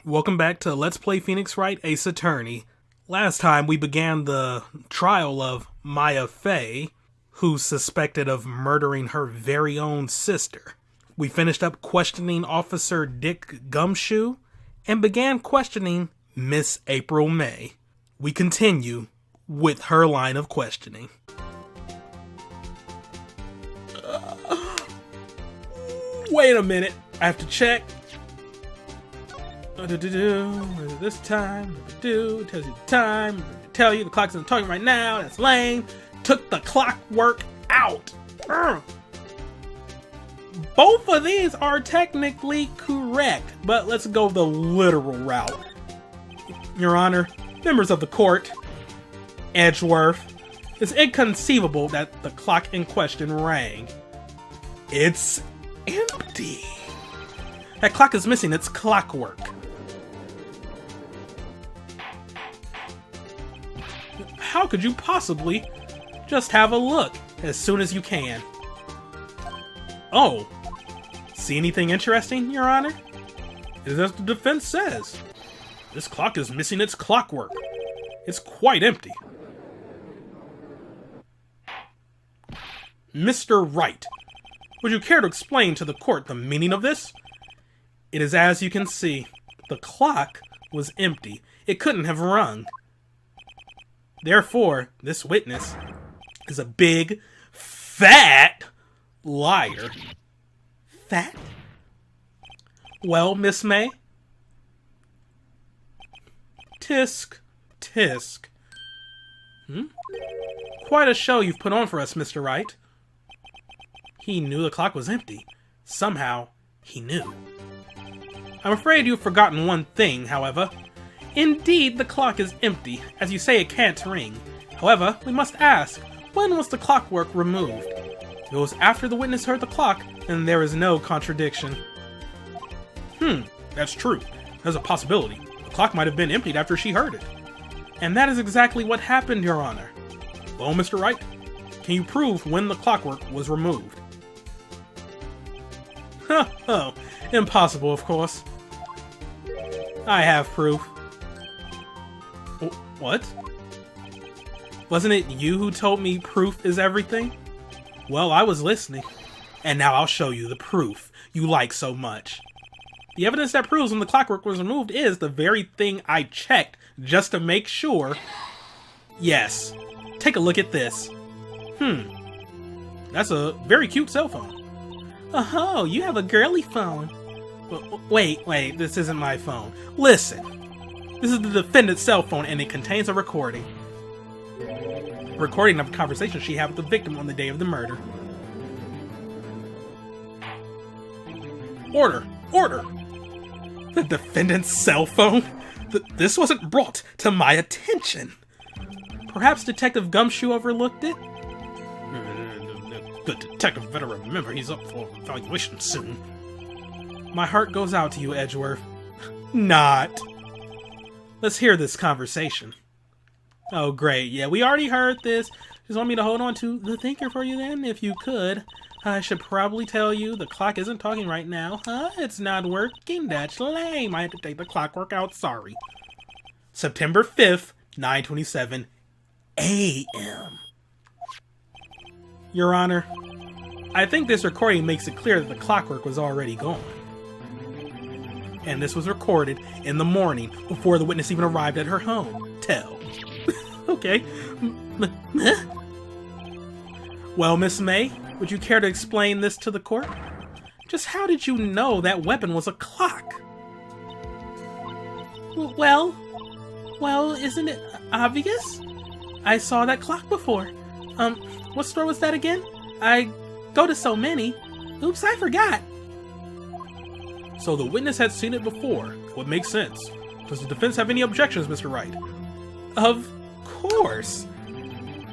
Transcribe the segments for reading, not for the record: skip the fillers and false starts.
Welcome back to Let's Play Phoenix Wright Ace Attorney. Last time we began the trial of Maya Fey, who's suspected of murdering her very own sister. We finished up questioning Officer Dick Gumshoe and began questioning Miss April May. We continue with her line of questioning. Wait a minute, I have to check. This time, it tells you the time, tell you the clock isn't talking right now, that's lame. Took the clockwork out. Both of these are technically correct, but let's go the literal route. Your Honor, members of the court, Edgeworth, it's inconceivable that the clock in question rang. It's empty. That clock is missing its clockwork. How could you possibly just have a look as soon as you can? Oh, see anything interesting, Your Honor? It is as the defense says. This clock is missing its clockwork. It's quite empty. Mr. Wright, would you care to explain to the court the meaning of this? It is as you can see. The clock was empty. It couldn't have rung. Therefore, this witness is a big, fat liar. Fat? Well, Miss May? Tisk, tisk. Quite a show you've put on for us, Mr. Wright. He knew the clock was empty. Somehow, he knew. I'm afraid you've forgotten one thing, however. Indeed, the clock is empty. As you say, it can't ring. However, we must ask, when was the clockwork removed? It was after the witness heard the clock, and there is no contradiction. That's true. There's a possibility. The clock might have been emptied after she heard it. And that is exactly what happened, Your Honor. Well, Mr. Wright, can you prove when the clockwork was removed? Oh, impossible, of course. I have proof. What? Wasn't it you who told me proof is everything? Well, I was listening. And now I'll show you the proof you like so much. The evidence that proves when the clockwork was removed is the very thing I checked just to make sure. Yes. Take a look at this. That's a very cute cell phone. Oh, you have a girly phone. Wait, this isn't my phone. Listen. This is the defendant's cell phone and it contains a recording. A recording of a conversation she had with the victim on the day of the murder. Order! Order! The defendant's cell phone? This wasn't brought to my attention. Perhaps Detective Gumshoe overlooked it? The detective better remember he's up for evaluation soon. My heart goes out to you, Edgeworth. Not. Let's hear this conversation. Oh, great. Yeah, we already heard this. Just want me to hold on to the thinker for you then, if you could. I should probably tell you the clock isn't talking right now. It's not working. That's lame. I had to take the clockwork out. Sorry. September 5th, 9:27 a.m. Your Honor, I think this recording makes it clear that the clockwork was already gone. And this was recorded in the morning before the witness even arrived at her home. Tell. Okay. Well, Miss May, would you care to explain this to the court? Just how did you know that weapon was a clock? Well, isn't it obvious? I saw that clock before. What store was that again? I go to so many. Oops, I forgot. So the witness had seen it before. That would make sense. Does the defense have any objections, Mr. Wright? Of course.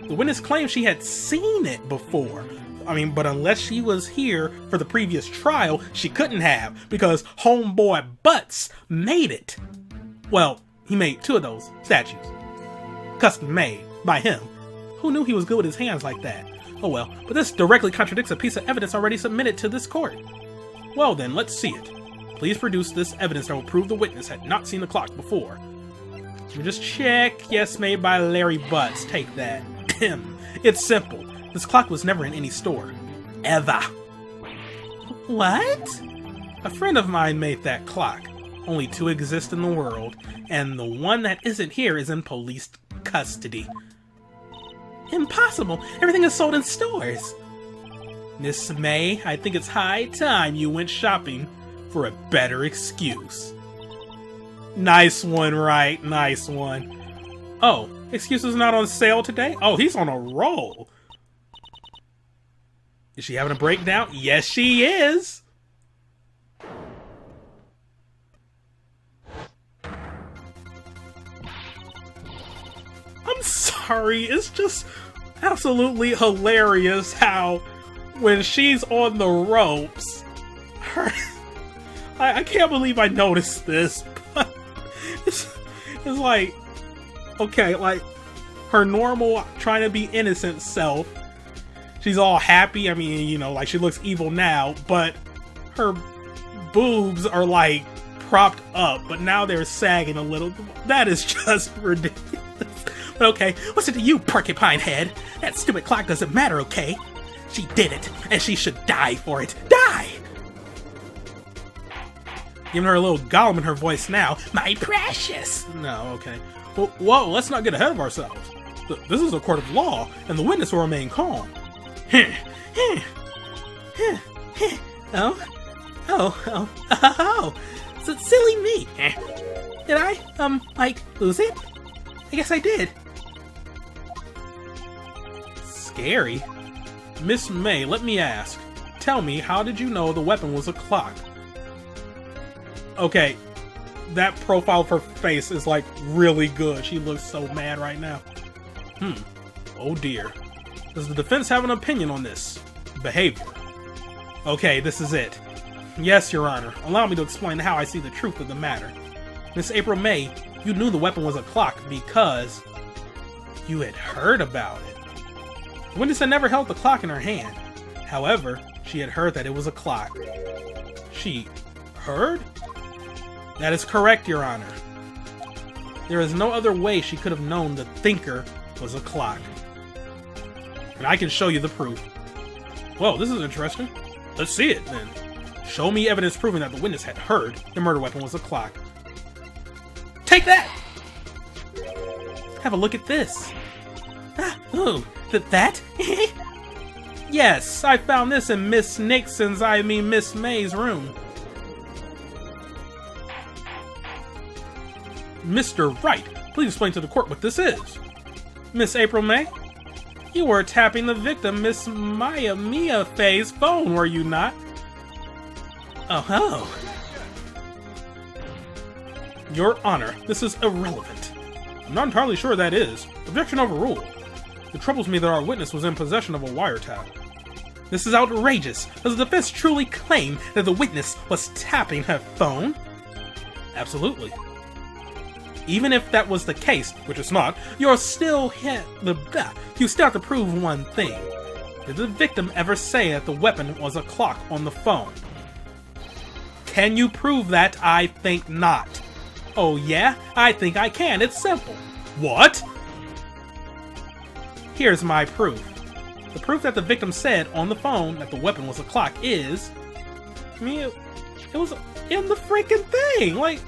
The witness claims she had seen it before. But unless she was here for the previous trial, she couldn't have, because homeboy Butts made it. Well, he made 2 of those statues. Custom made by him. Who knew he was good with his hands like that? Oh well, but this directly contradicts a piece of evidence already submitted to this court. Well then, let's see it. Please produce this evidence that will prove the witness had not seen the clock before. You just check. Yes, made by Larry Butts. Take that. It's simple. This clock was never in any store. Ever. What? A friend of mine made that clock. Only 2 exist in the world, and the one that isn't here is in police custody. Impossible! Everything is sold in stores! Miss May, I think it's high time you went shopping for a better excuse. Nice one, Wright. Nice one. Oh, excuse is not on sale today? Oh, he's on a roll. Is she having a breakdown? Yes, she is! I'm sorry, it's just absolutely hilarious how when she's on the ropes, I can't believe I noticed this, but it's like, okay, like, her normal, trying to be innocent self, she's all happy, I mean, you know, like, she looks evil now, but her boobs are, like, propped up, but now they're sagging a little. That is just ridiculous. But okay, what's it to you, porcupine head? That stupid clock doesn't matter, okay? She did it, and she should die for it. Die! Giving her a little Gollum in her voice now. My precious! No, okay. Well, whoa, let's not get ahead of ourselves. This is a court of law, and the witness will remain calm. Oh. So silly me. Did I, like, lose it? I guess I did. Scary. Miss May, let me ask. Tell me, how did you know the weapon was a clock? Okay, that profile of her face is, like, really good. She looks so mad right now. Oh dear. Does the defense have an opinion on this behavior? Okay, this is it. Yes, Your Honor. Allow me to explain how I see the truth of the matter. Miss April May, you knew the weapon was a clock because you had heard about it. The witness had never held the clock in her hand. However, she had heard that it was a clock. She heard? That is correct, Your Honor. There is no other way she could have known the thinker was a clock. And I can show you the proof. Whoa, this is interesting. Let's see it, then. Show me evidence proving that the witness had heard the murder weapon was a clock. Take that! Have a look at this. Oh, that? Yes, I found this in Miss Miss May's room. Mr. Wright, please explain to the court what this is. Miss April May, you were tapping the victim, Miss Maya Fey's phone, were you not? Oh. Your Honor, this is irrelevant. I'm not entirely sure that is. Objection overruled. It troubles me that our witness was in possession of a wiretap. This is outrageous. Does the defense truly claim that the witness was tapping her phone? Absolutely. Even if that was the case, which it's not, you still have to prove one thing. Did the victim ever say that the weapon was a clock on the phone? Can you prove that? I think not. Oh yeah? I think I can. It's simple. What? Here's my proof. The proof that the victim said on the phone that the weapon was a clock is... I mean, it was in the freaking thing! Like...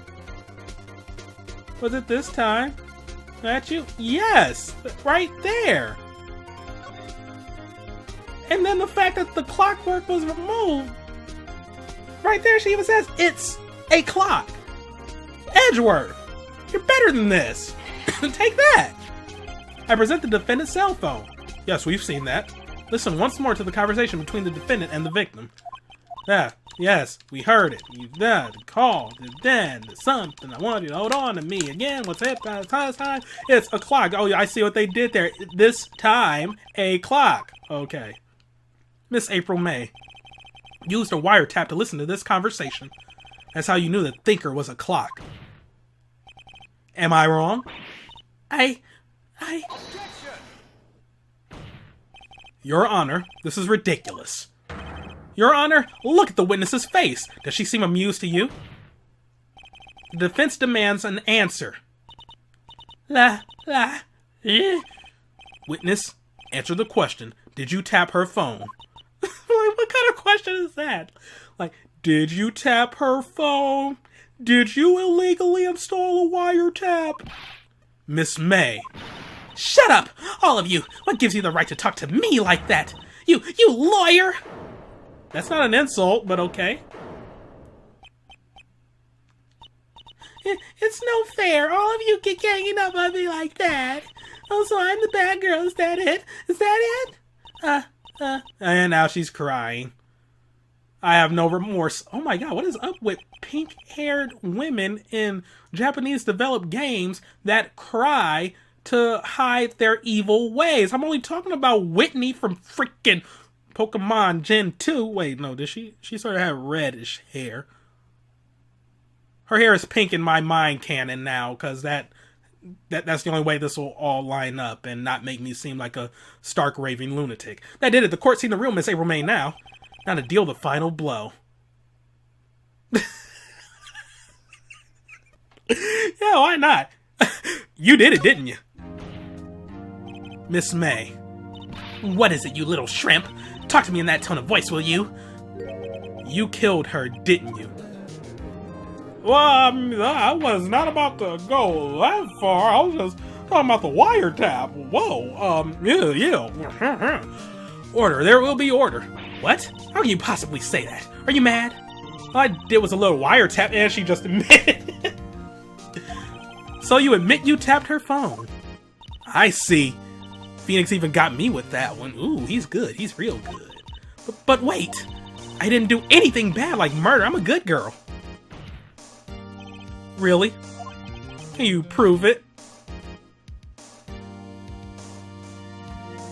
Was it this time? That you? Yes! Right there! And then the fact that the clockwork was removed... Right there she even says, it's a clock! Edgeworth! You're better than this! Take that! I present the defendant's cell phone. Yes, we've seen that. Listen once more to the conversation between the defendant and the victim. Yes, we heard it. You called, then something. I want you to hold on to me again. What's it? Time? It's a clock. Oh, yeah, I see what they did there. This time, a clock. Okay. Miss April May used a wiretap to listen to this conversation. That's how you knew the thinker was a clock. Am I wrong? Your Honor, this is ridiculous. Your Honor, look at the witness's face. Does she seem amused to you? The defense demands an answer. Witness, answer the question. Did you tap her phone? Like, what kind of question is that? Like, did you tap her phone? Did you illegally install a wiretap? Miss May. Shut up, all of you! What gives you the right to talk to me like that? You lawyer! That's not an insult, but okay. It's no fair. All of you keep ganging up on me like that. Oh, so I'm the bad girl. Is that it? Is that it? And now she's crying. I have no remorse. Oh my god, what is up with pink-haired women in Japanese developed games that cry to hide their evil ways? I'm only talking about Whitney from freaking Pokemon Gen 2. Wait, no, does she sort of have reddish hair? Her hair is pink in my mind canon now, because that's the only way this will all line up and not make me seem like a stark raving lunatic. That did it. The court seen the real Miss April May now. Now to deal the final blow. Yeah, why not? You did it, didn't you? Miss May. What is it, you little shrimp? Talk to me in that tone of voice, will you? You killed her, didn't you? Well, I was not about to go that far. I was just talking about the wiretap. Whoa, yeah. Order, there will be order. What? How can you possibly say that? Are you mad? All I did was a little wiretap and she just admitted. So you admit you tapped her phone? I see. Phoenix even got me with that one. Ooh, he's good. He's real good. But wait. I didn't do anything bad like murder. I'm a good girl. Really? Can you prove it?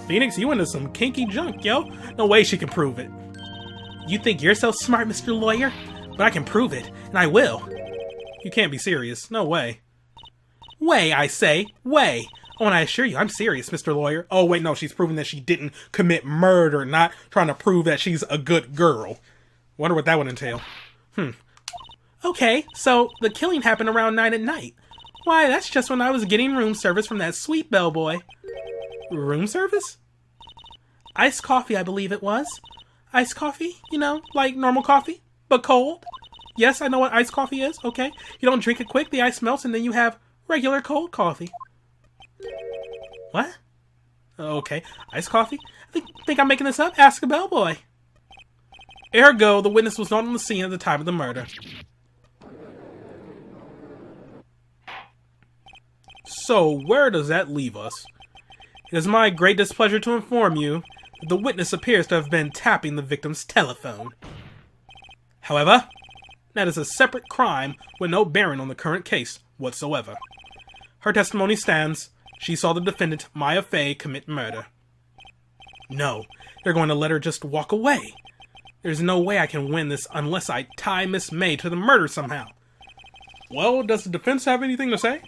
Phoenix, you into some kinky junk, yo. No way she can prove it. You think you're so smart, Mr. Lawyer? But I can prove it, and I will. You can't be serious. No way. Way, I say. Way. Oh, and I assure you, I'm serious, Mr. Lawyer. Oh, wait, no, she's proving that she didn't commit murder, not trying to prove that she's a good girl. Wonder what that would entail. Okay, so the killing happened around 9 at night. Why, that's just when I was getting room service from that sweet bellboy. Room service? Iced coffee, I believe it was. Iced coffee? You know, like normal coffee, but cold. Yes, I know what iced coffee is, okay? You don't drink it quick, the ice melts, and then you have regular cold coffee. What? Okay, iced coffee? I think I'm making this up. Ask a bellboy. Ergo, the witness was not on the scene at the time of the murder. So, where does that leave us? It is my great displeasure to inform you that the witness appears to have been tapping the victim's telephone. However, that is a separate crime with no bearing on the current case whatsoever. Her testimony stands. She saw the defendant, Maya Fey, commit murder. No, they're going to let her just walk away. There's no way I can win this unless I tie Miss May to the murder somehow. Well, does the defense have anything to say?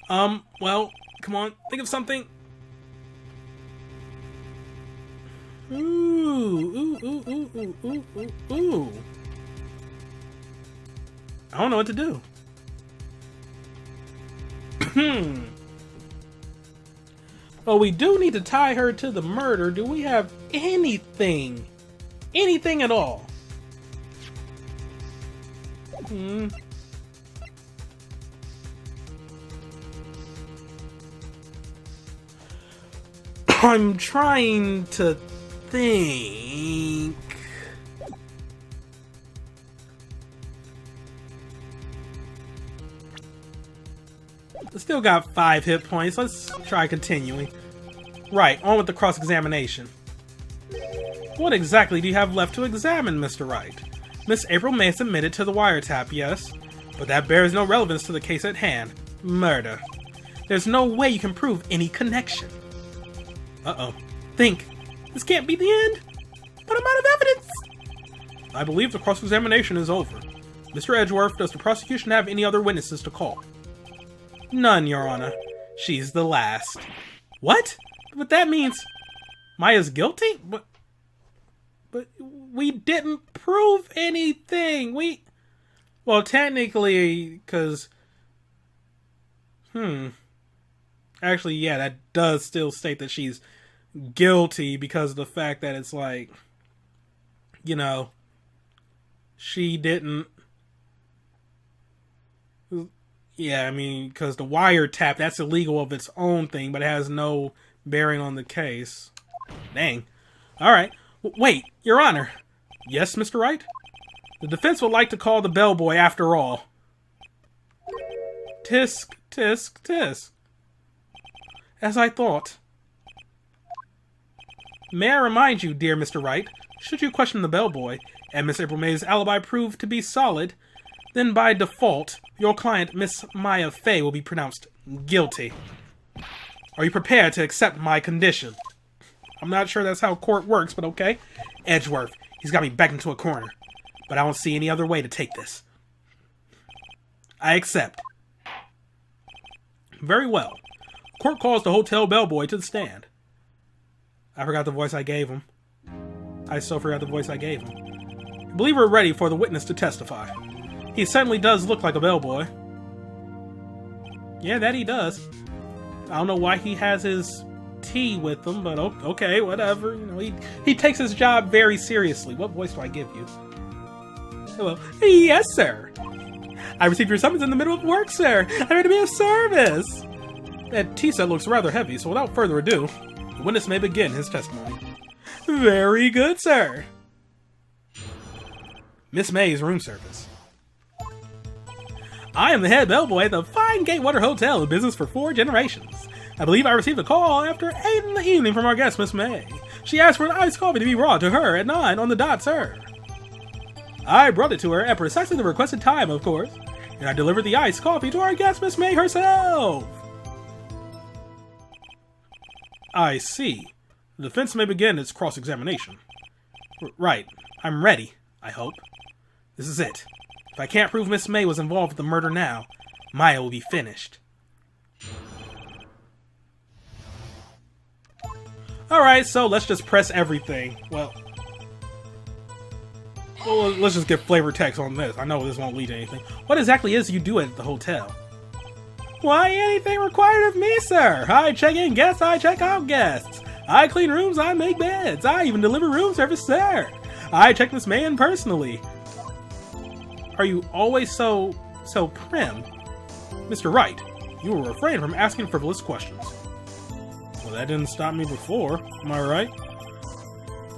Well, come on, think of something. Ooh. I don't know what to do. Well, we do need to tie her to the murder. Do we have anything? Anything at all? I'm trying to think. Still got 5 hit points. Let's try continuing. Right, on with the cross-examination. What exactly do you have left to examine, Mr. Wright? Miss April May submitted to the wiretap, yes, but that bears no relevance to the case at hand. Murder. There's no way you can prove any connection. Uh-oh. Think. This can't be the end. But I'm out of evidence. I believe the cross-examination is over. Mr. Edgeworth, does the prosecution have any other witnesses to call? None, Your Honor. She's the last. What? But that means Maya's guilty? But But we didn't prove anything. Well, technically, because... Actually, yeah, that does still state that she's guilty because of the fact that it's like, you know, she didn't... Yeah, I mean, because the wiretap, that's illegal of its own thing, but it has no bearing on the case. Dang. Alright. Wait, Your Honor. Yes, Mr. Wright? The defense would like to call the bellboy after all. Tisk, tisk, tisk. As I thought. May I remind you, dear Mr. Wright, should you question the bellboy, and Miss April May's alibi prove to be solid, then by default, your client, Miss Maya Fey, will be pronounced guilty. Are you prepared to accept my condition? I'm not sure that's how court works, but okay. Edgeworth, he's got me backed into a corner, but I don't see any other way to take this. I accept. Very well. Court calls the hotel bellboy to the stand. I forgot the voice I gave him. I still forgot the voice I gave him. I believe we're ready for the witness to testify. He certainly does look like a bellboy. Yeah, that he does. I don't know why he has his tea with him, but okay, whatever. You know, he takes his job very seriously. What voice do I give you? Hello. Yes, sir. I received your summons in the middle of work, sir. I'm here to be of service. That tea set looks rather heavy, so without further ado, the witness may begin his testimony. Very good, sir. Miss May's room service. I am the head bellboy at the fine Gatewater Hotel, in business for 4 generations. I believe I received a call after 8 in the evening from our guest, Miss May. She asked for an iced coffee to be brought to her at 9 on the dot, sir. I brought it to her at precisely the requested time, of course, and I delivered the iced coffee to our guest, Miss May herself. I see. The defense may begin its cross-examination. Right. I'm ready, I hope. This is it. If I can't prove Miss May was involved with the murder now, Maya will be finished. Alright, so let's just press everything. Well, let's just get flavor text on this. I know this won't lead to anything. What exactly is you do at the hotel? Why, anything required of me, sir. I check in guests, I check out guests. I clean rooms, I make beds. I even deliver room service, sir. I check Miss May in personally. Are you always so prim? Mr. Wright, you will refrain from asking frivolous questions. Well, that didn't stop me before, am I right?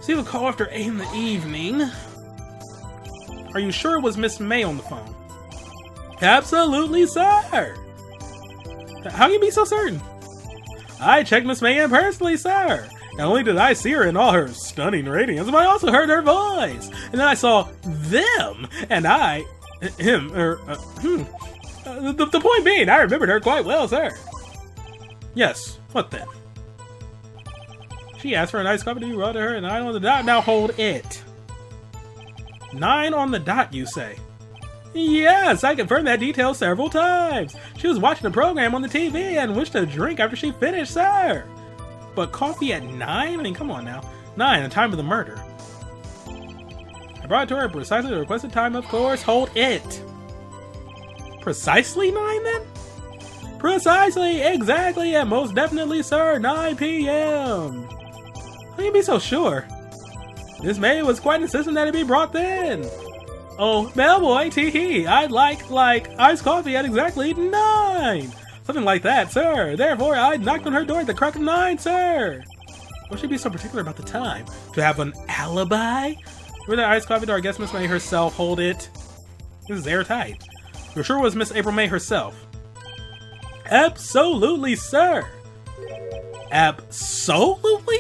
See the call after 8 in the evening. Are you sure it was Miss May on the phone? Absolutely, sir. How can you be so certain? I checked Miss May in personally, sir. Not only did I see her in all her stunning radiance, but I also heard her voice. And then I saw them, and the point being, I remembered her quite well, sir. Yes, what then? She asked for a nice coffee to be brought to her at 9 on the dot. Now hold it. 9 on the dot, you say? Yes, I confirmed that detail several times. She was watching the program on the TV and wished a drink after she finished, sir. But coffee at 9? I mean, come on now. 9, the time of the murder. I brought it to her at precisely the requested time, of course. Hold it. Precisely 9, then? Precisely, exactly, and most definitely, sir, 9 p.m. How can you be so sure? Miss May was quite insistent that it be brought then. Oh, bellboy, tee-hee, I'd like iced coffee at exactly 9. Something like that, sir. Therefore, I knocked on her door at the crack of 9, sir. What should be so particular about the time? To have an alibi? With the iced coffee to our guest, Miss May herself. Hold it. This is airtight. You're sure it was Miss April May herself? Absolutely, sir. Absolutely?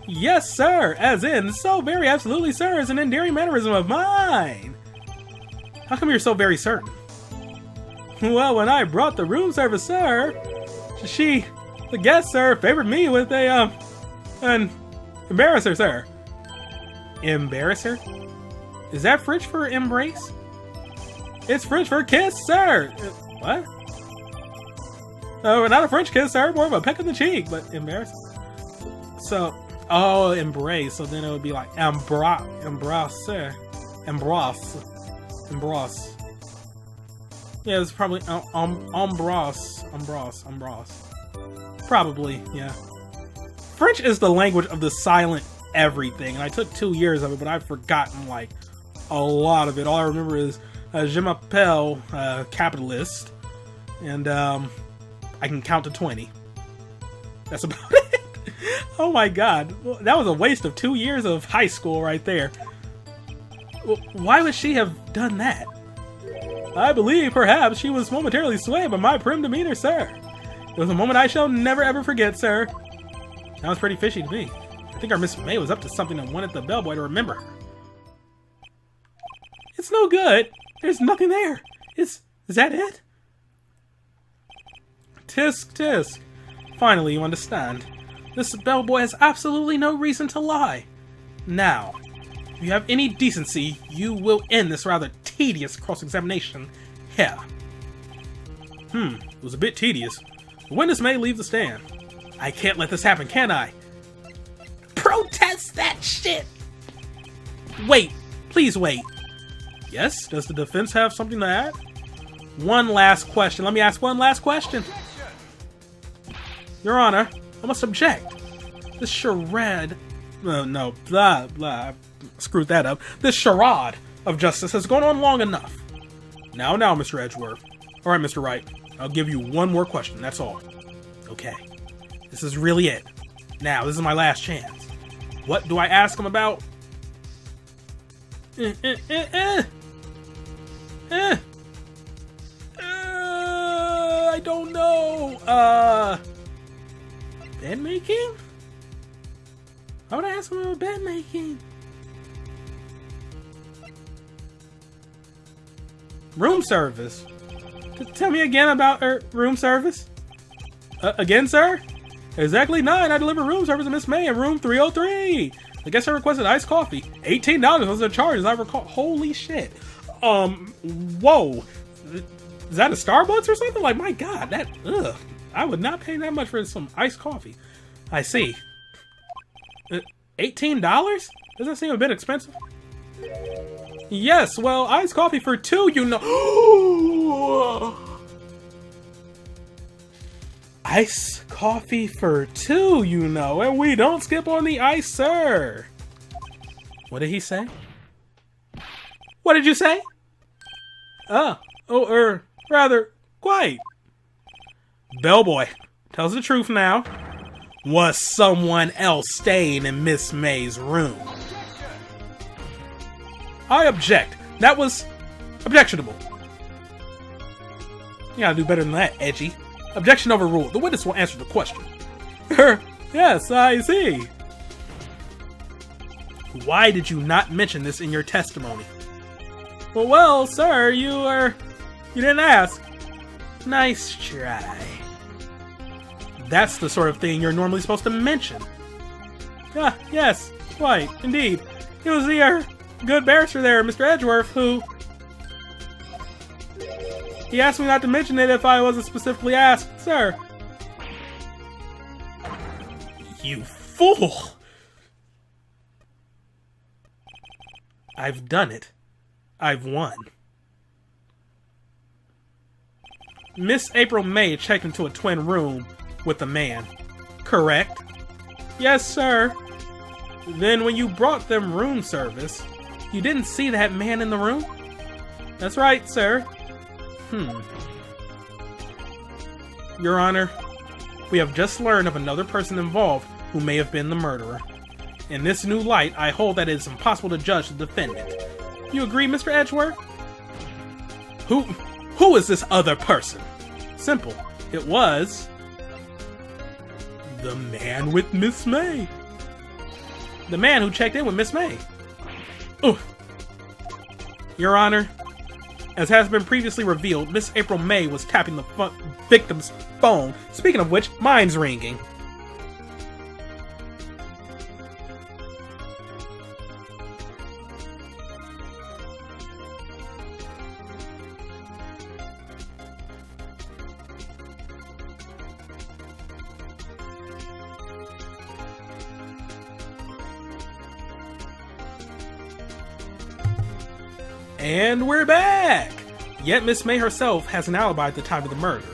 Yes, sir. As in, so very absolutely, sir, is an endearing mannerism of mine. How come you're so very certain? Well, when I brought the room service, sir, the guest, sir, favored me with an embarrasser, sir. Embarrasser? Is that French for embrace? It's French for kiss, sir. What? No, not a French kiss, sir. More of a peck on the cheek, but embarrassing. So, Oh, embrace. So then it would be like embrace. Yeah, it's probably embrace. Probably, yeah. French is the language of the silent everything, and I took 2 years of it, but I've forgotten like a lot of it. All I remember is je m'appelle capitalist, and I can count to 20. That's about it. Oh my god, that was a waste of 2 years of high school right there. Why would she have done that? I believe perhaps she was momentarily swayed by my prim demeanor, sir. It was a moment I shall never ever forget, sir. That was pretty fishy to me. I think our Miss May was up to something and wanted the bellboy to remember her. It's no good. There's nothing there. Is that it? Tisk, tisk. Finally, you understand. This bellboy has absolutely no reason to lie. Now, if you have any decency, you will end this rather tedious cross-examination here. It was a bit tedious. The witness may leave the stand. I can't let this happen, can I? Protest that shit! Wait. Please wait. Yes? Does the defense have something to add? One last question. Let me ask one last question. Your Honor, I must object. This charade... no, blah, blah. Screwed that up. This charade of justice has gone on long enough. Now, Mr. Edgeworth. Alright, Mr. Wright. I'll give you one more question, that's all. Okay. This is really it. Now, this is my last chance. What do I ask him about? I don't know. Bed making? Why would I ask him about bed making? Room service. Tell me again about room service. Again, sir? Exactly 9. I deliver room service to Miss May in room 303. I guess I requested iced coffee. $18 was the charge, as I recall. Holy shit. Whoa. Is that a Starbucks or something? Like, my god, that, ugh. I would not pay that much for some iced coffee. I see. $18? Doesn't seem a bit expensive. Yes, well, iced coffee for 2, you know. Ice coffee for 2, you know, and we don't skip on the ice, sir. What did he say? What did you say? Rather, quite. Bellboy, tell us the truth now. Was someone else staying in Miss May's room? I object. That was objectionable. You gotta do better than that, Edgy. Objection overruled. The witness will answer the question. Yes, I see. Why did you not mention this in your testimony? Well, sir, you didn't ask. Nice try. That's the sort of thing you're normally supposed to mention. Ah, yes, quite, indeed. It was the good barrister there, Mr. Edgeworth, who... He asked me not to mention it if I wasn't specifically asked, sir. You fool! I've done it. I've won. Miss April May checked into a twin room with a man. Correct? Yes, sir. Then when you brought them room service, you didn't see that man in the room? That's right, sir. Your Honor, we have just learned of another person involved who may have been the murderer. In this new light, I hold that it is impossible to judge the defendant. You agree, Mr. Edgeworth? Who is this other person? Simple. It was... the man with Miss May. The man who checked in with Miss May. Ugh. Your Honor, as has been previously revealed, Miss April May was tapping the victim's phone. Speaking of which, mine's ringing. And we're back! Yet Miss May herself has an alibi at the time of the murder.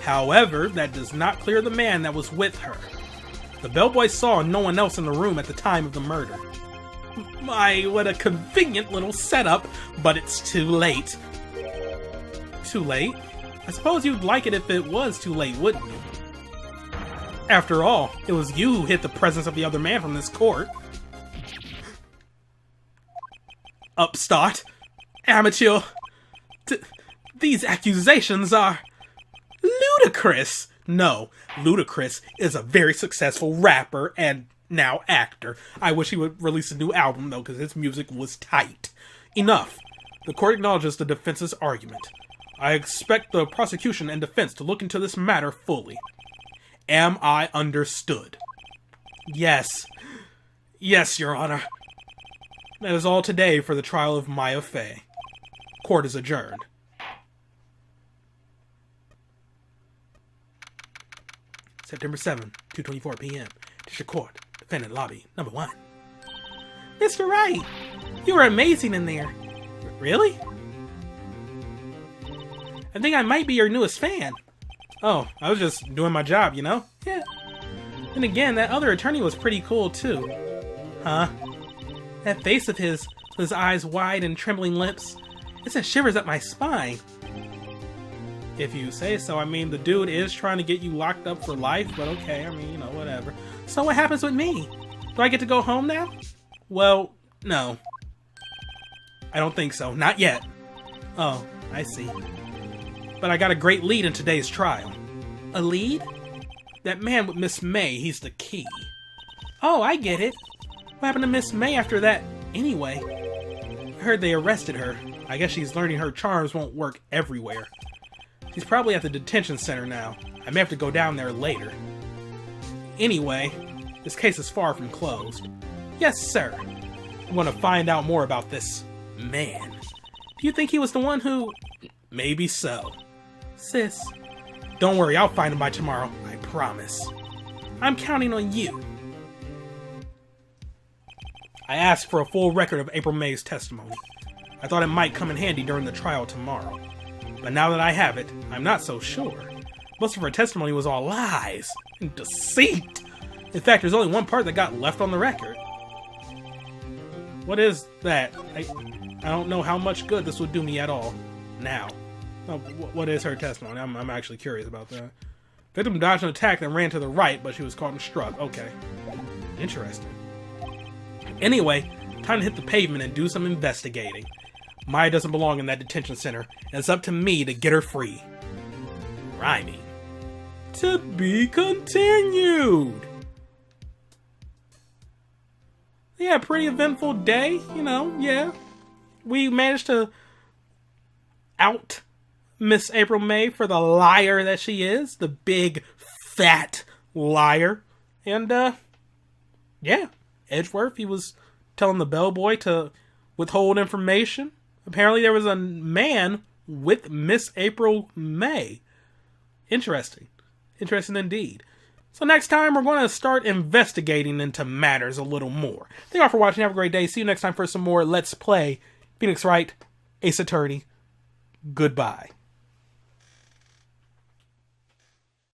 However, that does not clear the man that was with her. The bellboy saw no one else in the room at the time of the murder. My, what a convenient little setup, but it's too late. Too late? I suppose you'd like it if it was too late, wouldn't you? After all, it was you who hid the presence of the other man from this court. Upstart. Amateur. These accusations are ludicrous. No, Ludacris is a very successful rapper and now actor. I wish he would release a new album though, because his music was tight. Enough. The court acknowledges the defense's argument. I expect the prosecution and defense to look into this matter fully. Am I understood? Yes. Yes, Your Honor. That is all today for the trial of Maya Fey. Court is adjourned. September 7, 2:24 p.m. District Court. Defendant Lobby, number 1. Mr. Wright, you were amazing in there. Really? I think I might be your newest fan. Oh, I was just doing my job, you know? Yeah. And again, that other attorney was pretty cool, too. Huh? That face of his, with his eyes wide and trembling lips, it sent shivers up my spine. If you say so. I mean, the dude is trying to get you locked up for life, but okay, I mean, you know, whatever. So what happens with me? Do I get to go home now? Well, no. I don't think so. Not yet. Oh, I see. But I got a great lead in today's trial. A lead? That man with Miss May, he's the key. Oh, I get it. What happened to Miss May after that, anyway? I heard they arrested her. I guess she's learning her charms won't work everywhere. She's probably at the detention center now. I may have to go down there later. Anyway, this case is far from closed. Yes, sir. I want to find out more about this man. Do you think he was the one who... Maybe so. Sis. Don't worry, I'll find him by tomorrow. I promise. I'm counting on you. I asked for a full record of April May's testimony. I thought it might come in handy during the trial tomorrow. But now that I have it, I'm not so sure. Most of her testimony was all lies and deceit. In fact, there's only one part that got left on the record. What is that? I don't know how much good this would do me at all. Now. What is her testimony? I'm actually curious about that. Victim dodged an attack and ran to the right, but she was caught and struck. Okay. Interesting. Anyway, time to hit the pavement and do some investigating. Maya doesn't belong in that detention center, and it's up to me to get her free. Rhyming. To be continued! Yeah, pretty eventful day, you know, yeah. We managed to out Miss April May for the liar that she is. The big, fat liar. And, yeah. Edgeworth, he was telling the bellboy to withhold information. Apparently there was a man with Miss April May. Interesting. Interesting indeed. So next time we're going to start investigating into matters a little more. Thank you all for watching. Have a great day. See you next time for some more Let's Play. Phoenix Wright, Ace Attorney. Goodbye.